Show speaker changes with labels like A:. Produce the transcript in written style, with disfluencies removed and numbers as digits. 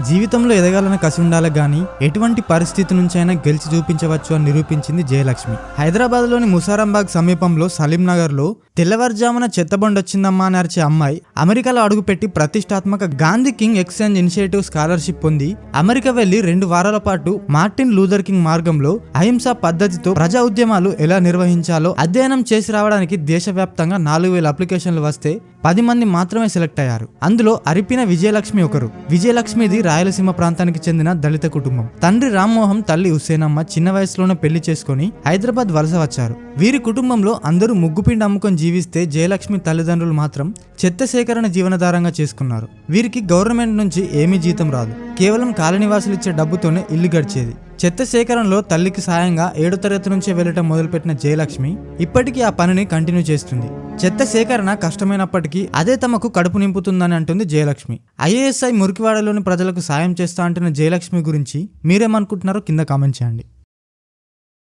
A: జీవితంలో ఎదగాలని కసి ఉండాలి గానీ ఎటువంటి పరిస్థితి నుంచైనా గెలిచి చూపించవచ్చు అని నిరూపించింది జయలక్ష్మి. హైదరాబాద్లోని ముసారాంబాగ్ సమీపంలో సలీంనగర్లో తెల్లవారుజామున చెత్తబండొచ్చిందమ్మా అని అరిచే అమ్మాయి అమెరికాలో అడుగుపెట్టి ప్రతిష్టాత్మక Gandhi king exchange initiative scholarship పొంది అమెరికా వెళ్లి 2 వారాల పాటు మార్టిన్ లూథర్ కింగ్ మార్గంలో అహింసా పద్ధతితో ప్రజా ఉద్యమాలు ఎలా నిర్వహించాలో అధ్యయనం చేసి రావడానికి దేశవ్యాప్తంగా 4000 అప్లికేషన్లు వస్తే 10 మంది మాత్రమే సెలెక్ట్ అయ్యారు. అందులో అరిపిన విజయలక్ష్మి ఒకరు. విజయలక్ష్మిది రాయలసీమ ప్రాంతానికి చెందిన దళిత కుటుంబం. తండ్రి రామ్మోహన్, తల్లి హుస్సేనమ్మ చిన్న వయసులోనే పెళ్లి చేసుకుని హైదరాబాద్ వలస వచ్చారు. వీరి కుటుంబంలో అందరూ ముగ్గుపిండి అమ్ముకొని జీవిస్తే జయలక్ష్మి తల్లిదండ్రులు మాత్రం చెత్త సేకరణ జీవనాధారంగా చేసుకున్నారు. వీరికి గవర్నమెంట్ నుంచి ఏమీ జీతం రాదు. కేవలం కాలనీవాసులు ఇచ్చే డబ్బుతోనే ఇల్లు గడిచేది. చెత్త సేకరణలో తల్లికి సాయంగా 7వ తరగతి నుంచే వెళ్లటం మొదలుపెట్టిన జయలక్ష్మి ఇప్పటికీ ఆ పనిని కంటిన్యూ చేస్తుంది. చెత్త సేకరణ కష్టమైనప్పటికీ అదే తమకు కడుపు నింపుతుందని అంటుంది జయలక్ష్మి. IASI మురికివాడలోని ప్రజలకు సాయం చేస్తా అంటున్న జయలక్ష్మి గురించి మీరేమనుకుంటున్నారో కింద కామెంట్ చేయండి.